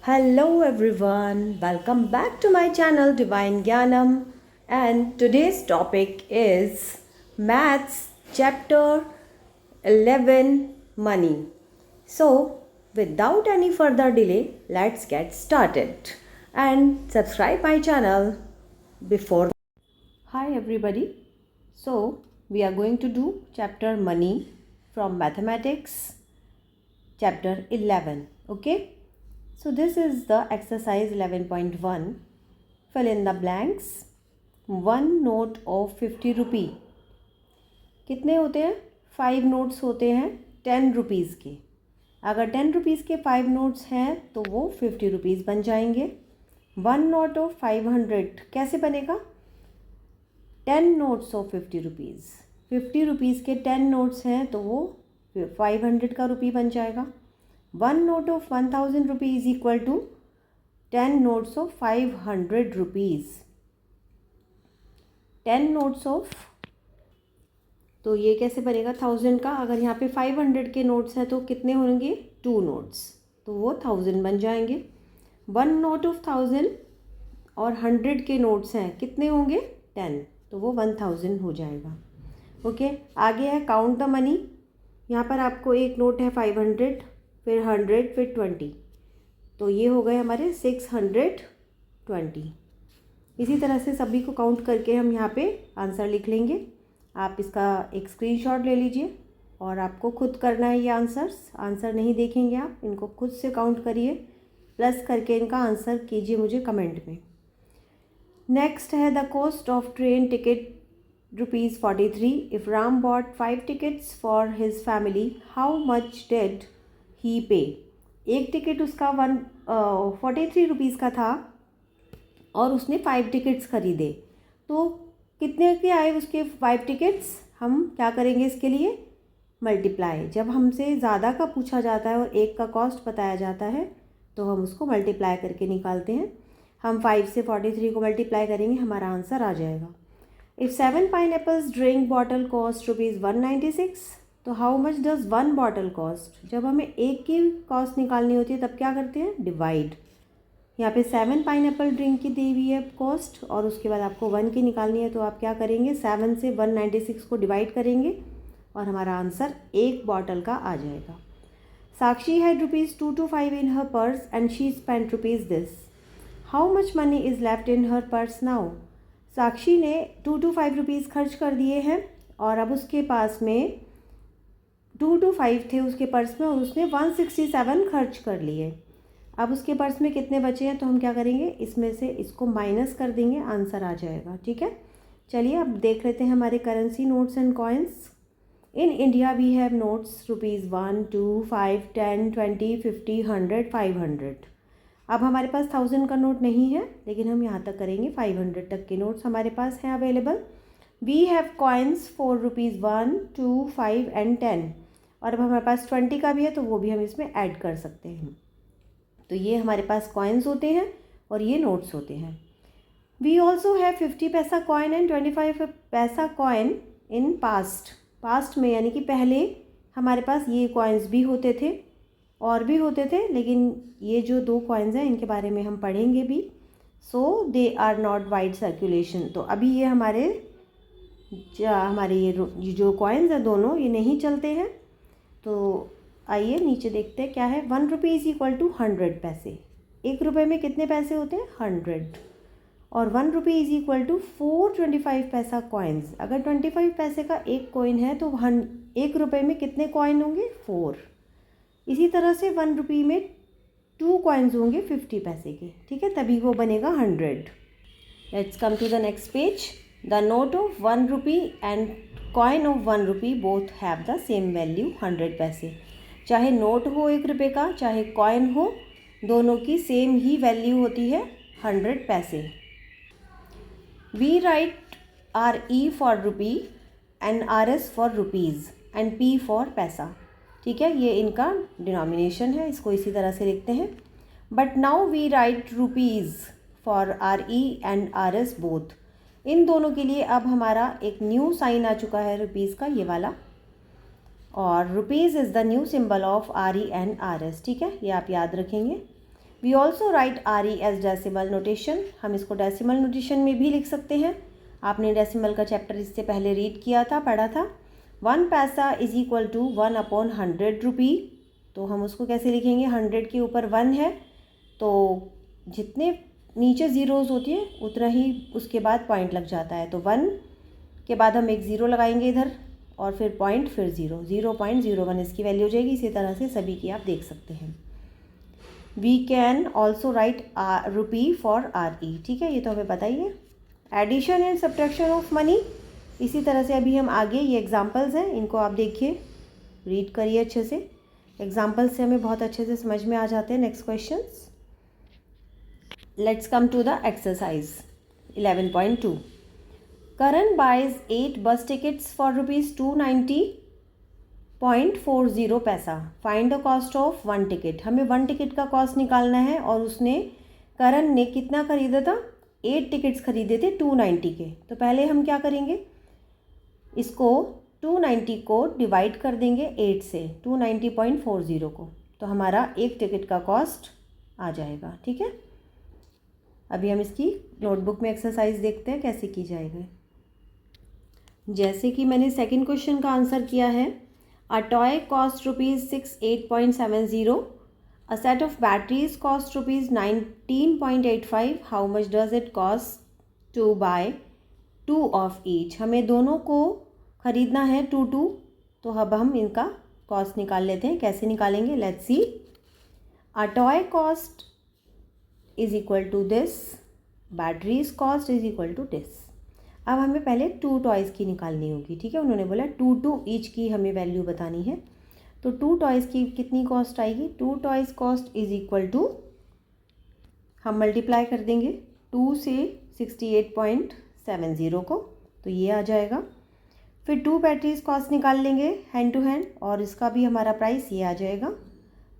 Hello everyone, welcome back to my channel Divine Gyanam, and today's topic is Maths Chapter 11 Money. So, without any further delay, let's get started and subscribe my channel before. Hi everybody. So, we are going to do chapter Money from Mathematics chapter 11. Okay? So this is the exercise 11.1. Fill in the blanks. One note of 50 रुपी. कितने होते हैं? 5 notes होते हैं 10 rupees के. अगर 10 rupees के 5 notes हैं तो वो 50 रुपीज़ बन जाएंगे. वन नोट ऑफ 500 कैसे बनेगा? 10 नोट्स ऑफ 50 रुपीज़. 50 रुपीज़ के 10 नोट्स हैं तो वो 500 का रुपी बन जाएगा. One note of 1000 rupee is equal to 10 notes of 500 rupees. 10 notes of, तो ये कैसे बनेगा 1000 का? अगर यहाँ पे 500 के नोट्स हैं तो कितने होंगे? 2 नोट्स, तो वो 1000 बन जाएंगे. वन नोट ऑफ 1000 और 100 के नोट्स हैं, कितने होंगे? 10, तो वो 1000 हो जाएगा. ओके, आगे है काउंट द मनी. यहाँ पर आपको एक नोट है 500, फिर 100, फिर 20, तो ये हो गए हमारे 620. इसी तरह से सभी को काउंट करके हम यहाँ पे आंसर लिख लेंगे. आप इसका एक स्क्रीनशॉट ले लीजिए और आपको खुद करना है ये आंसर नहीं देखेंगे आप, इनको खुद से काउंट करिए, प्लस करके इनका आंसर कीजिए मुझे कमेंट में. नेक्स्ट है the cost of train ticket ₹43. If Ram bought 5 tickets for his family, how much did he pay? एक टिकट उसका 43 रुपीज़ का था और उसने 5 टिकट्स खरीदे, तो कितने के आए उसके 5 टिकट्स? हम क्या करेंगे इसके लिए? मल्टीप्लाई. जब हमसे ज़्यादा का पूछा जाता है और एक का कॉस्ट बताया जाता है तो हम उसको मल्टीप्लाई करके निकालते हैं. हम 5 से 43 को मल्टीप्लाई करेंगे, हमारा आंसर आ जाएगा. If 7 pineapples drink bottle cost ₹196, तो how much does one bottle cost? जब हमें एक की कॉस्ट निकालनी होती है तब क्या करते हैं? डिवाइड. यहाँ पे 7 पाइनएप्पल ड्रिंक की दी हुई है कॉस्ट और उसके बाद आपको 1 की निकालनी है, तो आप क्या करेंगे? 7 से 196 को डिवाइड करेंगे और हमारा आंसर एक बॉटल का आ जाएगा. Sakshi had ₹225 in her purse and she spent ₹this. How much money is left in her purse now? Sakshi ने ₹225 खर्च कर दिए हैं और अब उसके पास में 225 थे उसके पर्स में और उसने 167 खर्च कर लिए. अब उसके पर्स में कितने बचे हैं? तो हम क्या करेंगे? इसमें से इसको माइनस कर देंगे, आंसर आ जाएगा. ठीक है, चलिए अब देख लेते हैं हमारे currency notes and coins. In India we have notes ₹1, 2, 5, 10, 20, 50, 100, 500. अब हमारे पास 1000 का नोट नहीं है, लेकिन हम यहाँ तक करेंगे. 500 तक के नोट्स हमारे पास हैं available. We have coins for ₹1, 2, 5 and 10. और अब हमारे पास 20 का भी है, तो वो भी हम इसमें ऐड कर सकते हैं. तो ये हमारे पास कॉइन्स होते हैं और ये नोट्स होते हैं. वी ऑल्सो हैव 50 पैसा कॉइन एंड 25 पैसा कॉइन इन पास्ट में, यानी कि पहले हमारे पास ये कॉइन्स भी होते थे और भी होते थे, लेकिन ये जो 2 कॉइन्स हैं इनके बारे में हम पढ़ेंगे भी. So they are not wide circulation. तो अभी ये हमारे ये जो कॉइन्स हैं दोनों, ये नहीं चलते हैं. तो आइए नीचे देखते हैं क्या है. 1 रुपी इज़ इक्वल टू 100 पैसे. 1 रुपये में कितने पैसे होते हैं? 100. और 1 रुपी इज़ इक्वल टू 425 पैसा कॉइन्स. अगर 25 पैसे का एक कॉइन है तो 1 रुपये में कितने कॉइन होंगे? 4. इसी तरह से 1 रुपी में 2 कॉइन्स होंगे 50 पैसे के. ठीक है, तभी वो बनेगा 100. Let's come to the next page. The note of 1 rupee and coin of 1 rupee both have the same value 100 paise. चाहे नोट हो 1 रुपये का, चाहे कॉइन हो, दोनों की सेम ही वैल्यू होती है 100 पैसे. We write RE for rupee and RS for rupees and P for paisa. ठीक है, ये इनका डिनोमिनेशन है, इसको इसी तरह से लिखते हैं. But now we write rupees for RE and RS both. इन दोनों के लिए अब हमारा एक न्यू साइन आ चुका है रुपीज़ का, ये वाला. और rupees is the new symbol of RE and RS. ठीक है, ये आप याद रखेंगे. We also write R E as decimal notation, हम इसको डेसिमल नोटेशन में भी लिख सकते हैं। आपने डेसिमल का चैप्टर इससे पहले रीड किया था, पढ़ा था। 1 पैसा इज इक्वल टू 1/100 रुपी, तो हम उसको कैसे लिखेंगे, 100 के ऊपर 1 है तो जितने नीचे ज़ीरोज़ होती है उतना ही उसके बाद पॉइंट लग जाता है, तो 1 के बाद हम एक ज़ीरो लगाएंगे इधर और फिर पॉइंट, फिर 0.01 इसकी वैल्यू हो जाएगी। इसी तरह से सभी की आप देख सकते हैं। We can also write rupee for R E, ठीक है, ये तो हमें पता ही है। Addition and subtraction of money, इसी तरह से अभी हम आगे, ये एग्जांपल्स हैं, इनको आप देखिए, रीड करिए अच्छे से। एग्जांपल्स से हमें बहुत अच्छे से समझ में आ जाते हैं next questions. Let's come to the exercise 11.2। Karan buys 8 bus tickets for ₹290.40 paisa. Find the cost of 1 ticket. हमें 1 टिकट का कॉस्ट निकालना है और उसने, करण ने कितना खरीदा था, 8 टिकट्स खरीदे थे 290 के। तो पहले हम क्या करेंगे, इसको 290 को डिवाइड कर देंगे 8 से, 290.40 को, तो हमारा एक टिकट का कॉस्ट आ जाएगा, ठीक है। अभी हम इसकी नोटबुक में एक्सरसाइज देखते हैं कैसे की जाएगी। जैसे कि मैंने सेकंड क्वेश्चन का आंसर किया है, a toy cost ₹68.70, a set of batteries cost ₹19.85, how much does it cost to buy 2 of each. हमें दोनों को ख़रीदना है 2, तो अब हम इनका कॉस्ट निकाल लेते हैं। कैसे निकालेंगे, let's see. A toy cost is equal to this, batteries cost is equal to this. अब हमें पहले 2 टॉयज़ की निकालनी होगी, ठीक है। उन्होंने बोला 2 ईच की हमें वैल्यू बतानी है, तो 2 टॉयज़ की कितनी कॉस्ट आएगी, 2 toys cost is equal to, हम मल्टीप्लाई कर देंगे 2 से 68.70 को, तो ये आ जाएगा। फिर 2 बैटरीज कॉस्ट निकाल लेंगे हैंड टू हैंड, और इसका भी हमारा प्राइस ये आ जाएगा।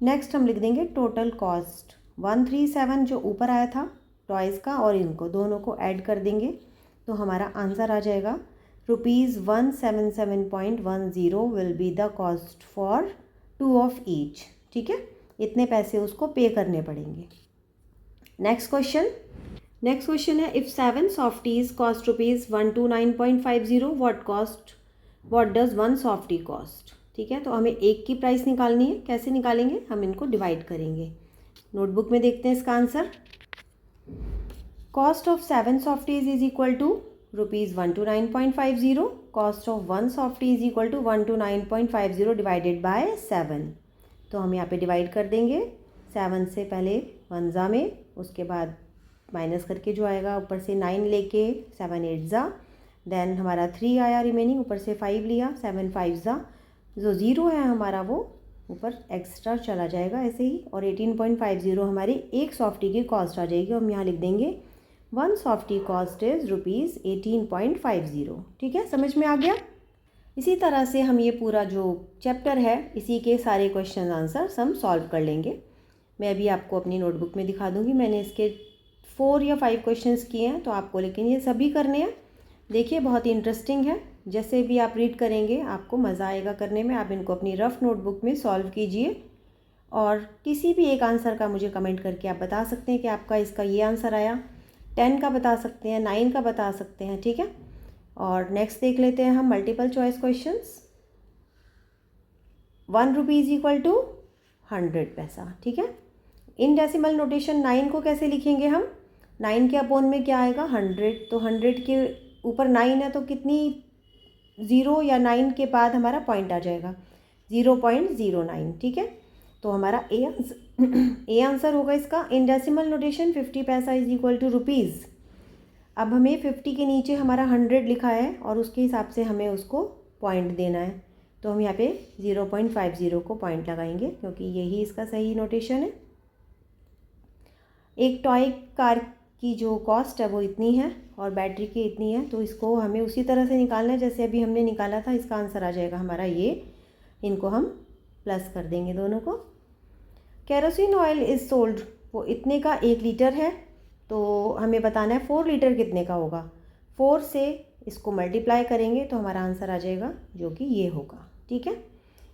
नेक्स्ट हम लिख देंगे टोटल कॉस्ट 137 जो ऊपर आया था टॉयज़ का, और इनको दोनों को ऐड कर देंगे, तो हमारा आंसर आ जाएगा ₹177.10 will be the cost for 2 of each, ठीक है। इतने पैसे उसको पे करने पड़ेंगे। नेक्स्ट क्वेश्चन है, if 7 softies cost ₹129.50, what does 1 softy cost, ठीक है। तो हमें एक की प्राइस निकालनी है, कैसे निकालेंगे, हम इनको डिवाइड करेंगे। नोटबुक में देखते हैं इसका answer. Cost of 7 softies is equal to ₹129.50, cost of 1 softy is equal to 129.50 divided by 7। तो हम यहाँ पे डिवाइड कर देंगे 7 से, पहले 1 ज़ा में, उसके बाद माइनस करके जो आएगा ऊपर से 9 लेके 7 8 ज़ा, देन हमारा 3 आया रिमेनिंग, ऊपर से 5 लिया, 7 5 ज़ा, जो 0 है हमारा वो ऊपर एक्स्ट्रा चला जाएगा ऐसे ही, और 18.50 हमारी एक सॉफ्टी की कॉस्ट आ जाएगी। हम यहाँ लिख देंगे 1 सॉफ्टी कॉस्ट इज़ ₹18.50, ठीक है, समझ में आ गया। इसी तरह से हम ये पूरा जो चैप्टर है, इसी के सारे क्वेश्चन आंसर हम सॉल्व कर लेंगे। मैं अभी आपको अपनी नोटबुक में दिखा दूँगी, मैंने इसके 4 या 5 क्वेश्चंस किए हैं, तो आपको लेकिन ये सभी करने हैं। देखिए बहुत ही इंटरेस्टिंग है, जैसे भी आप रीड करेंगे आपको मज़ा आएगा करने में। आप इनको अपनी रफ नोटबुक में सॉल्व कीजिए, और किसी भी एक आंसर का मुझे कमेंट करके आप बता सकते हैं कि आपका इसका ये आंसर आया। 10 का बता सकते हैं, 9 का बता सकते हैं, ठीक है। और नेक्स्ट देख लेते हैं हम multiple choice questions. 1 rupee is equal to 100 paisa, ठीक है। इन डेसिमल नोटेशन 9 को कैसे लिखेंगे हम, 9 के अपोन में क्या आएगा, 100, तो 100 के ऊपर 9 है तो कितनी 0 या 9 के बाद हमारा पॉइंट आ जाएगा 0.09, ठीक है। तो हमारा ए आंसर होगा इसका। इन डेसिमल नोटेशन 50 पैसा इज इक्वल टू रुपीज़। अब हमें 50 के नीचे हमारा 100 लिखा है और उसके हिसाब से हमें उसको पॉइंट देना है, तो हम यहाँ पे 0.50 को पॉइंट लगाएंगे, क्योंकि यही इसका सही नोटेशन है। एक टॉय कार की जो कॉस्ट है वो इतनी है और बैटरी की इतनी है, तो इसको हमें उसी तरह से निकालना है जैसे अभी हमने निकाला था। इसका आंसर आ जाएगा हमारा ये, इनको हम प्लस कर देंगे दोनों को। केरोसिन ऑयल इज़ सोल्ड, वो इतने का 1 लीटर है, तो हमें बताना है 4 लीटर कितने का होगा। 4 से इसको मल्टीप्लाई करेंगे तो हमारा आंसर आ जाएगा जो कि ये होगा, ठीक है।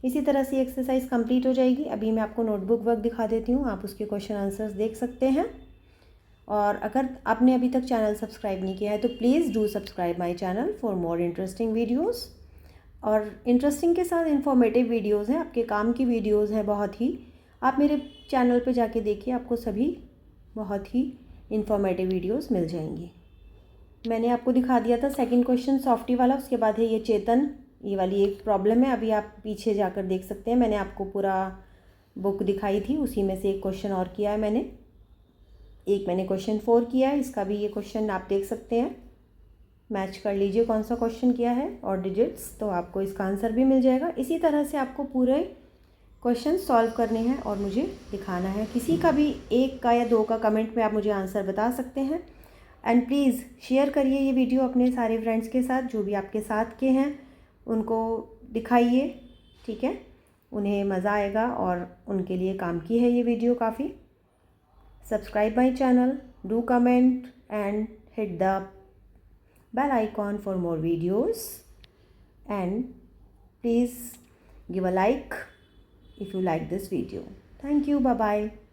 इसी तरह से एक्सरसाइज कंप्लीट हो जाएगी। अभी मैं आपको नोटबुक वर्क दिखा देती हूँ, आप उसके क्वेश्चन आंसर्स देख सकते हैं। और अगर आपने अभी तक चैनल सब्सक्राइब नहीं किया है तो please do subscribe my channel for more interesting videos. और इंटरेस्टिंग के साथ इंफॉर्मेटिव वीडियोस हैं, आपके काम की वीडियोस हैं बहुत ही। आप मेरे चैनल पे जाके देखिए, आपको सभी बहुत ही इंफॉर्मेटिव वीडियोस मिल जाएंगी। मैंने आपको दिखा दिया था सेकंड क्वेश्चन सॉफ्टी वाला, उसके बाद है ये चेतन, ये वाली एक प्रॉब्लम है। अभी आप पीछे जाकर देख सकते हैं, मैंने आपको पूरा बुक दिखाई थी, उसी में से एक क्वेश्चन और किया है मैंने। एक मैंने क्वेश्चन 4 किया है, इसका भी ये क्वेश्चन आप देख सकते हैं, मैच कर लीजिए कौन सा क्वेश्चन किया है और डिजिट्स, तो आपको इसका आंसर भी मिल जाएगा। इसी तरह से आपको पूरे क्वेश्चन सॉल्व करने हैं और मुझे दिखाना है। किसी का भी एक का या दो का कमेंट में आप मुझे आंसर बता सकते हैं। एंड प्लीज़ शेयर करिए ये वीडियो अपने सारे फ्रेंड्स के साथ, जो भी आपके साथ के हैं उनको दिखाइए, ठीक है, उन्हें मज़ा आएगा और उनके लिए काम की है ये वीडियो काफ़ी। Subscribe my channel, do comment and hit the bell icon for more videos, and please give a like if you like this video. Thank you. Bye bye.